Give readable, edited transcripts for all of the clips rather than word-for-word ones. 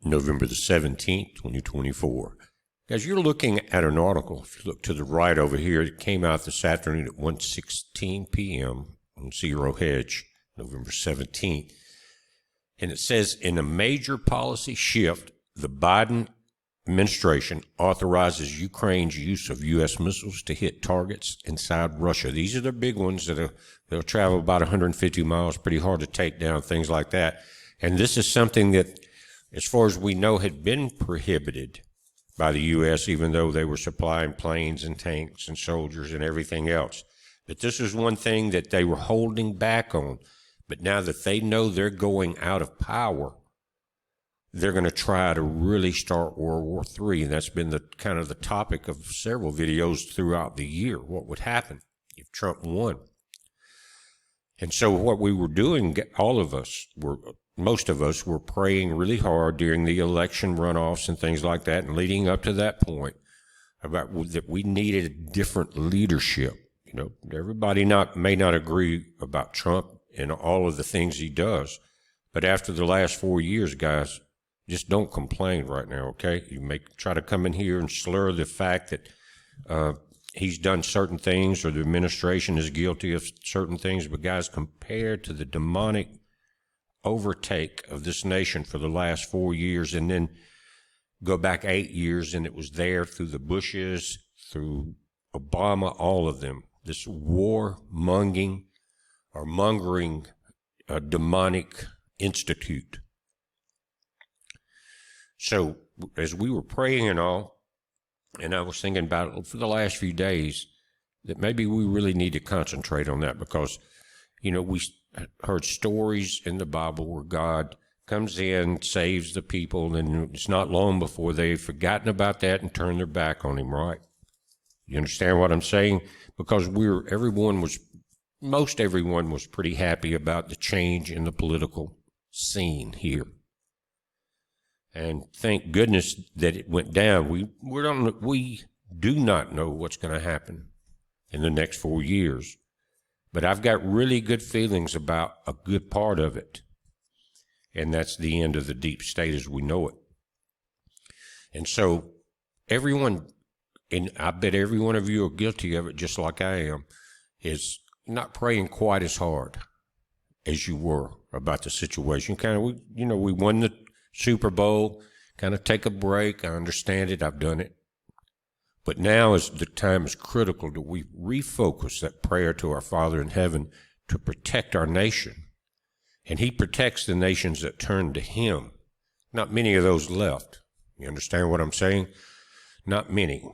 November the 17th, 2024. Guys, you're looking at an article, if you look to the right over here, it came out this afternoon at 1:16 p.m. on Zero Hedge, November 17th. And it says, in a major policy shift, the Biden administration authorizes Ukraine's use of U.S. missiles to hit targets inside Russia. These are the big ones they'll travel about 150 miles, pretty hard to take down, things like that. And this is something that, as far as we know, had been prohibited by the U.S., even though they were supplying planes and tanks and soldiers and everything else. But this is one thing that they were holding back on. But now that they know they're going out of power, they're going to try to really start World War III. And that's been the kind of the topic of several videos throughout the year. What would happen if Trump won? And so what we were doing, most of us were praying really hard during the election runoffs and things like that, and leading up to that point, about that we needed different leadership. You know, everybody may not agree about Trump and all of the things he does, but after the last 4 years, guys, just don't complain right now, okay? You may try to come in here and slur the fact that he's done certain things or the administration is guilty of certain things, but guys, compared to the demonic overtake of this nation for the last 4 years, and then go back 8 years, and it was there through the Bushes, through Obama, all of them. This mongering demonic institute. So as we were praying and all, and I was thinking about it for the last few days, that maybe we really need to concentrate on that, because, you know, we heard stories in the Bible where God comes in, saves the people, and it's not long before they've forgotten about that and turned their back on him, right? You understand what I'm saying? Because most everyone was pretty happy about the change in the political scene here. And thank goodness that it went down. We do not know what's going to happen in the next 4 years. But I've got really good feelings about a good part of it. And that's the end of the deep state as we know it. And so everyone, and I bet every one of you are guilty of it just like I am, is not praying quite as hard as you were about the situation. We won the Super Bowl, kind of take a break. I understand it. I've done it. But now is the time is critical that we refocus that prayer to our Father in heaven to protect our nation. And he protects the nations that turn to him. Not many of those left. You understand what I'm saying? Not many.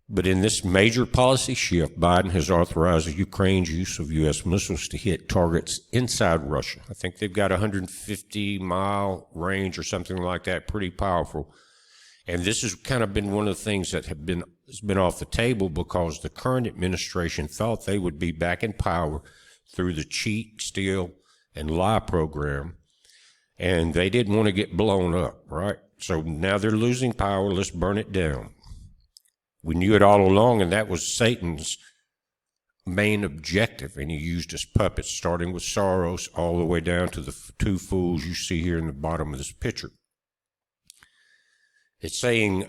But in this major policy shift, Biden has authorized Ukraine's use of U.S. missiles to hit targets inside Russia. I think they've got a 150-mile range or something like that, pretty powerful. And this has kind of been one of the things that has been off the table, because the current administration thought they would be back in power through the cheat, steal, and lie program, and they didn't want to get blown up, right? So now they're losing power. Let's burn it down. We knew it all along, and that was Satan's main objective, and he used his puppets, starting with Soros all the way down to the two fools you see here in the bottom of this picture. It's saying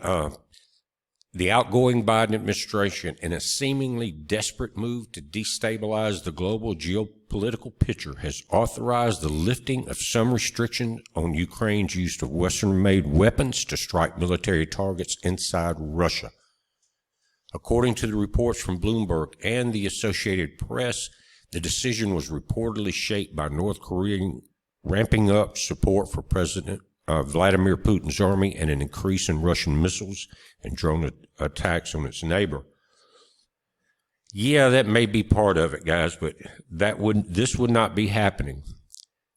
the outgoing Biden administration, in a seemingly desperate move to destabilize the global geopolitical picture, has authorized the lifting of some restrictions on Ukraine's use of Western-made weapons to strike military targets inside Russia. According to the reports from Bloomberg and the Associated Press, the decision was reportedly shaped by North Korea ramping up support for President Vladimir Putin's army and an increase in Russian missiles and drone attacks on its neighbor. Yeah, that may be part of it, guys, but this would not be happening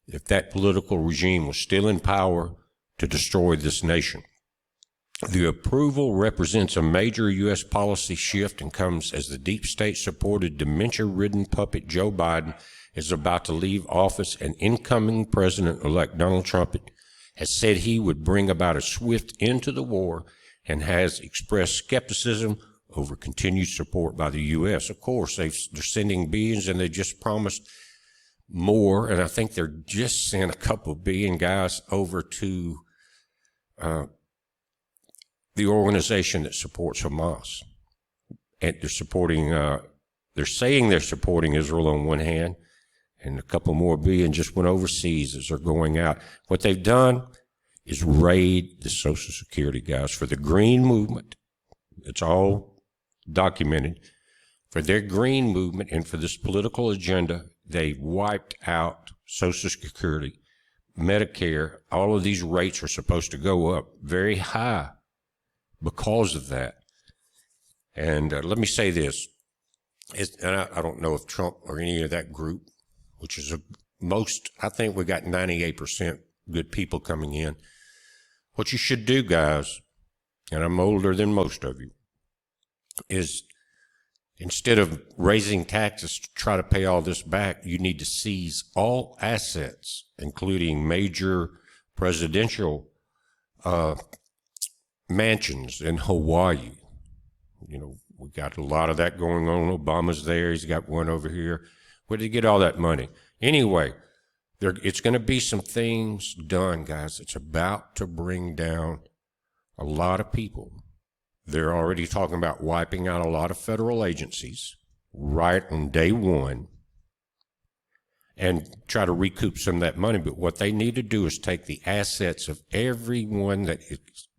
if that political regime was still in power to destroy this nation. The approval represents a major U.S. policy shift and comes as the deep state-supported, dementia-ridden puppet Joe Biden is about to leave office, and incoming President-elect Donald Trump has said he would bring about a swift end to the war and has expressed skepticism over continued support by the U.S. Of course, they're sending billions, and they just promised more, and I think they're just sent a couple billion guys over to the organization that supports Hamas. And they're supporting, they're saying they're supporting Israel on one hand, and a couple more billion just went overseas as they're going out. What they've done is raid the Social Security guys for the green movement. It's all documented. For their green movement and for this political agenda, they wiped out Social Security, Medicare. All of these rates are supposed to go up very high because of that. And let me say this, and I don't know if Trump or any of that group, which is I think we got 98% good people coming in. What you should do, guys, and I'm older than most of you, is instead of raising taxes to try to pay all this back, you need to seize all assets, including major presidential mansions in Hawaii. You know, we got a lot of that going on. Obama's there. He's got one over here. Where did he get all that money? Anyway, it's going to be some things done, guys. It's about to bring down a lot of people. They're already talking about wiping out a lot of federal agencies right on day one and try to recoup some of that money. But what they need to do is take the assets of everyone that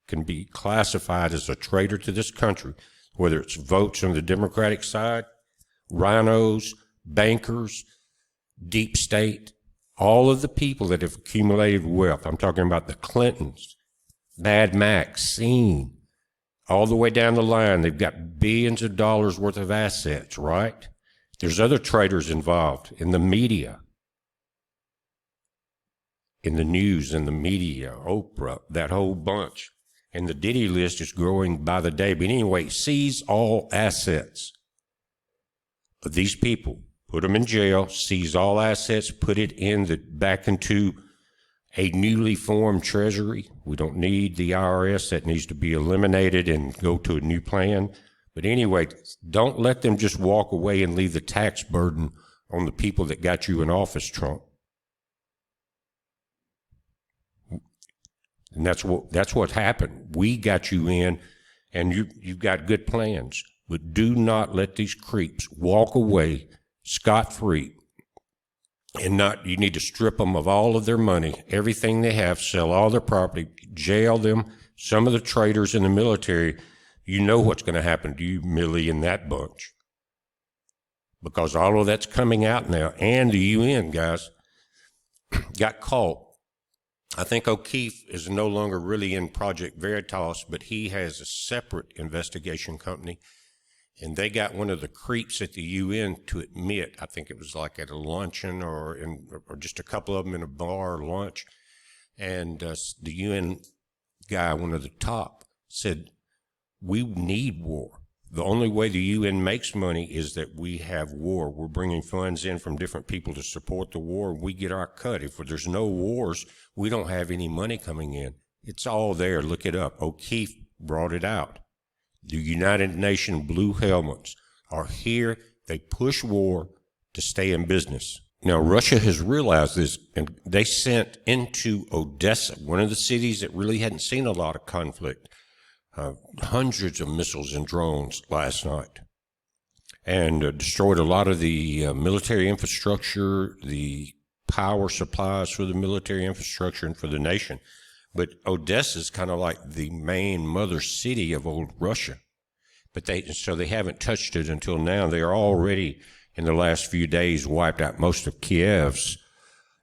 can be classified as a traitor to this country, whether it's votes on the Democratic side, rhinos, bankers, deep state, all of the people that have accumulated wealth. I'm talking about the Clintons, Mad Max, Scene, all the way down the line. They've got billions of dollars worth of assets, right? There's other traders involved in the media, in the news, in the media, Oprah, that whole bunch. And the Diddy list is growing by the day. But anyway, seize all assets of these people. Put them in jail, seize all assets, put it back into a newly formed treasury. We don't need the IRS. That needs to be eliminated and go to a new plan. But anyway, don't let them just walk away and leave the tax burden on the people that got you in office, Trump. And that's what happened. We got you in, and you've got good plans. But do not let these creeps walk away scot-free. And you need to strip them of all of their money, everything they have, sell all their property, jail them. Some of the traitors in the military, you know what's going to happen to you, Millie, and that bunch. Because all of that's coming out now. And the UN, guys, got caught. I think O'Keefe is no longer really in Project Veritas, but he has a separate investigation company. And they got one of the creeps at the UN to admit, I think it was like at a luncheon or just a couple of them in a bar lunch. And the UN guy, one of the top, said, we need war. The only way the UN makes money is that we have war. We're bringing funds in from different people to support the war. We get our cut. If there's no wars, we don't have any money coming in. It's all there. Look it up. O'Keefe brought it out. The United Nations Blue Helmets are here. They push war to stay in business. Now, Russia has realized this, and they sent into Odessa, one of the cities that really hadn't seen a lot of conflict, hundreds of missiles and drones last night, and destroyed a lot of the military infrastructure, the power supplies for the military infrastructure and for the nation. But Odessa is kind of like the main mother city of old Russia. But they haven't touched it until now. They are already, in the last few days, wiped out most of Kiev's,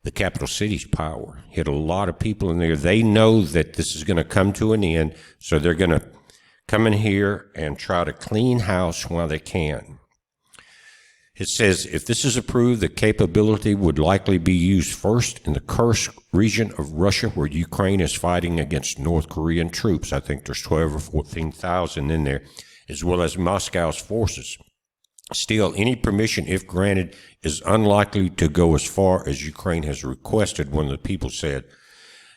the capital city's power. Hit a lot of people in there. They know that this is going to come to an end, so they're going to come in here and try to clean house while they can. It says, if this is approved, the capability would likely be used first in the Kursk region of Russia, where Ukraine is fighting against North Korean troops. I think there's 12 or 14,000 in there, as well as Moscow's forces. Still, any permission, if granted, is unlikely to go as far as Ukraine has requested, one of the people said.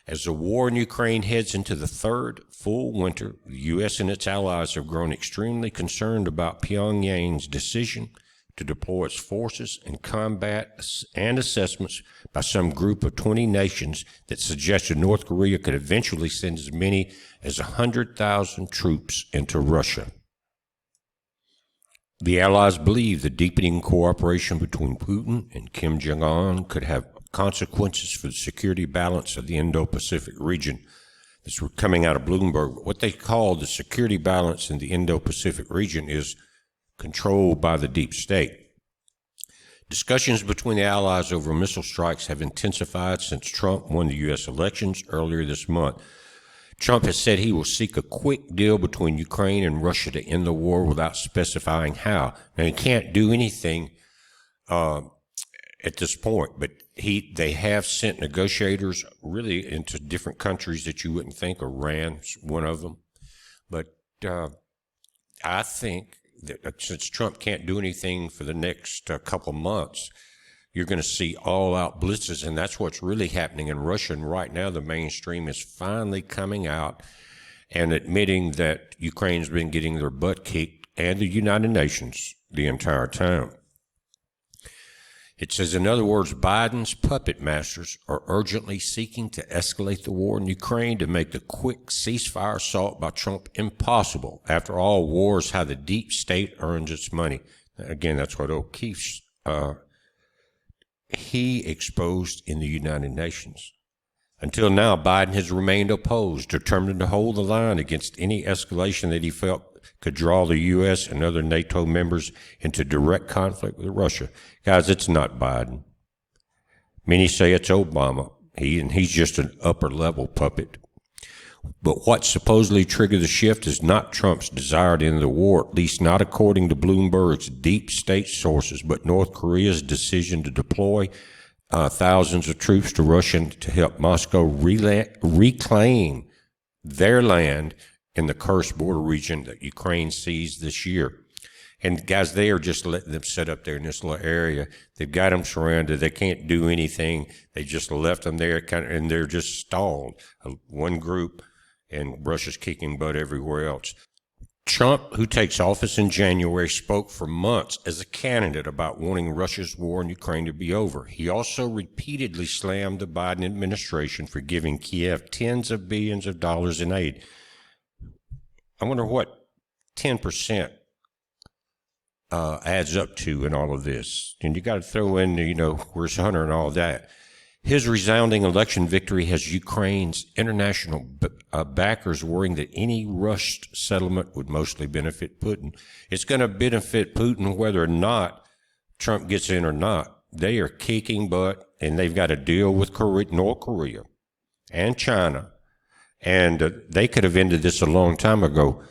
As the war in Ukraine heads into the third full winter, the U.S. and its allies have grown extremely concerned about Pyongyang's decision to deploy its forces and combat and assessments by some group of 20 nations that suggested North Korea could eventually send as many as 100,000 troops into Russia. The Allies believed the deepening cooperation between Putin and Kim Jong-un could have consequences for the security balance of the Indo-Pacific region. This was coming out of Bloomberg. What they call the security balance in the Indo-Pacific region is controlled by the deep state. Discussions between the Allies over missile strikes have intensified since Trump won the U.S. elections earlier this month. Trump has said he will seek a quick deal between Ukraine and Russia to end the war without specifying how. Now, he can't do anything at this point, but they have sent negotiators really into different countries that you wouldn't think. Iran's one of them. But I think that since Trump can't do anything for the next couple months, you're going to see all-out blitzes, and that's what's really happening in Russia. And right now, the mainstream is finally coming out and admitting that Ukraine's been getting their butt kicked, and the United Nations the entire time. It says, in other words, Biden's puppet masters are urgently seeking to escalate the war in Ukraine to make the quick ceasefire assault by Trump impossible. After all, war is how the deep state earns its money. Again, that's what O'Keefe's he exposed in the United Nations. Until now, Biden has remained opposed, determined to hold the line against any escalation that he felt could draw the U.S. and other NATO members into direct conflict with Russia. Guys, it's not Biden. Many say it's Obama. He's just an upper-level puppet. But what supposedly triggered the shift is not Trump's desire to end the war, at least not according to Bloomberg's deep state sources, but North Korea's decision to deploy thousands of troops to Russia to help Moscow reclaim their land in the cursed border region that Ukraine seized this year. And guys, they are just letting them sit up there in this little area. They've got them surrounded. They can't do anything. They just left them there, and they're just stalled. One group, and Russia's kicking butt everywhere else. Trump, who takes office in January, spoke for months as a candidate about wanting Russia's war in Ukraine to be over. He also repeatedly slammed the Biden administration for giving Kiev tens of billions of dollars in aid. I wonder what 10% adds up to in all of this. And you got to throw in, where's Hunter and all that. His resounding election victory has Ukraine's international backers worrying that any rushed settlement would mostly benefit Putin. It's going to benefit Putin whether or not Trump gets in or not. They are kicking butt, and they've got a deal with North Korea and China. And they could have ended this a long time ago,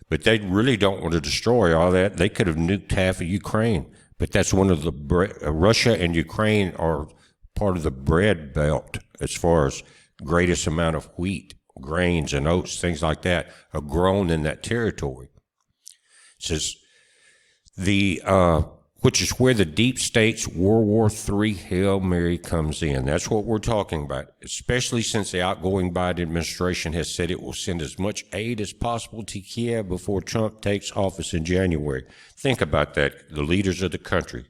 but they really don't want to destroy all that. They could have nuked half of Ukraine, but that's one of the Russia and Ukraine are part of the bread belt as far as greatest amount of wheat, grains, and oats, things like that, are grown in that territory. It says which is where the deep state's World War III Hail Mary comes in. That's what we're talking about, especially since the outgoing Biden administration has said it will send as much aid as possible to Kiev before Trump takes office in January. Think about that. The leaders of the country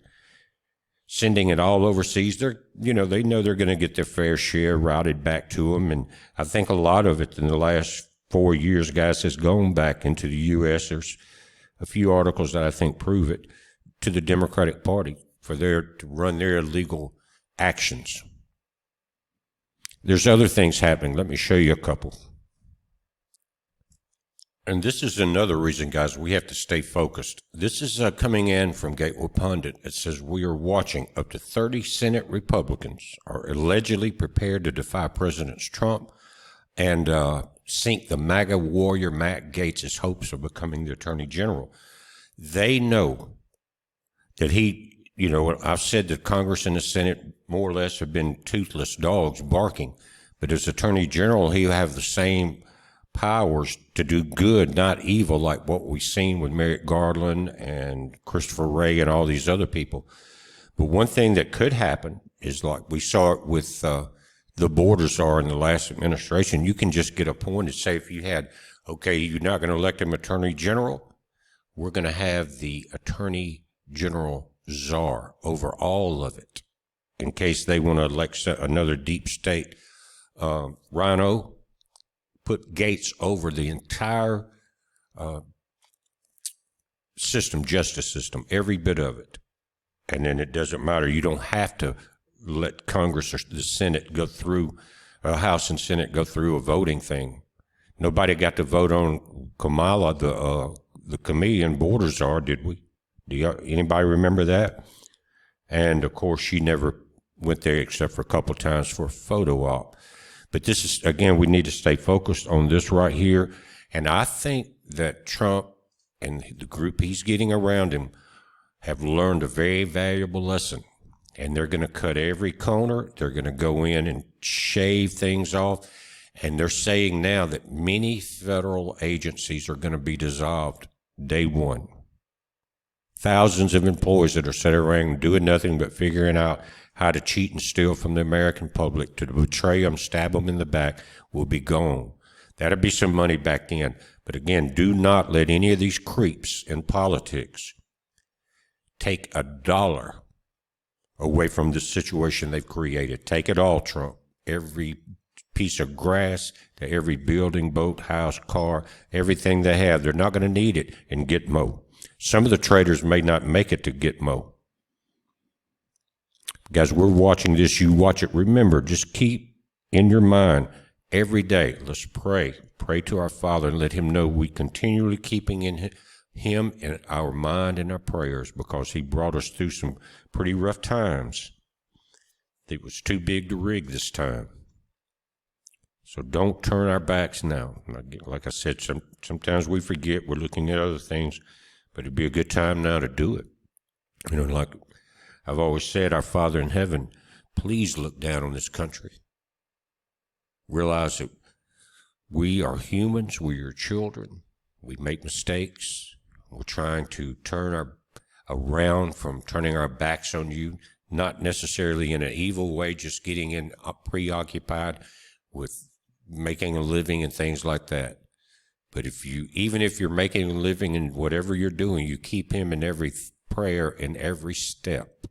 sending it all overseas. They know they're going to get their fair share routed back to them. And I think a lot of it in the last 4 years, guys, has gone back into the U.S. There's a few articles that I think prove it, to the Democratic Party to run their illegal actions. There's other things happening. Let me show you a couple. And this is another reason, guys, we have to stay focused. This is coming in from Gateway Pundit. It says, we are watching up to 30 Senate Republicans are allegedly prepared to defy President Trump and sink the MAGA warrior Matt Gaetz' hopes of becoming the Attorney General. They know that I've said that Congress and the Senate more or less have been toothless dogs barking, but as Attorney General, he'll have the same powers to do good, not evil, like what we've seen with Merrick Garland and Christopher Wray and all these other people. But one thing that could happen is like we saw it with the border czar in the last administration. You can just get appointed, say if you had, okay, you're not going to elect him Attorney General, we're going to have the Attorney General czar over all of it in case they want to elect another deep state. Rhino put gates over the entire system, justice system, every bit of it. And then it doesn't matter. You don't have to let Congress or the Senate go through, House and Senate go through a voting thing. Nobody got to vote on Kamala, the chameleon border czar, did we? Anybody remember that? And of course, she never went there except for a couple times for a photo op. But this is, again, we need to stay focused on this right here. And I think that Trump and the group he's getting around him have learned a very valuable lesson. And they're going to cut every corner. They're going to go in and shave things off. And they're saying now that many federal agencies are going to be dissolved day one. Thousands of employees that are sitting around doing nothing but figuring out how to cheat and steal from the American public, to betray them, stab them in the back, will be gone. That'll be some money back in. But again, do not let any of these creeps in politics take $1 away from the situation they've created. Take it all, Trump. Every piece of grass, to every building, boat, house, car, everything they have, they're not going to need it in Gitmo. Some of the traders may not make it to Gitmo. Guys, we're watching this. You watch it. Remember, just keep in your mind every day. Let's pray. Pray to our Father and let him know we continually keeping in him in our mind and our prayers, because he brought us through some pretty rough times. It was too big to rig this time. So don't turn our backs now. Like I said, sometimes we forget, we're looking at other things, but it'd be a good time now to do it. You know, like I've always said, our Father in heaven, please look down on this country. Realize that we are humans, we are children, we make mistakes. We're trying to turn around from turning our backs on you, not necessarily in an evil way, just getting preoccupied with making a living and things like that. But even if you're making a living in whatever you're doing, you keep him in every prayer and every step.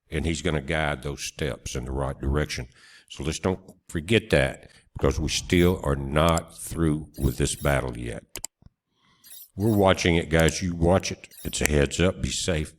And he's going to guide those steps in the right direction. So let's don't forget that, because we still are not through with this battle yet. We're watching it, guys. You watch it. It's a heads up. Be safe.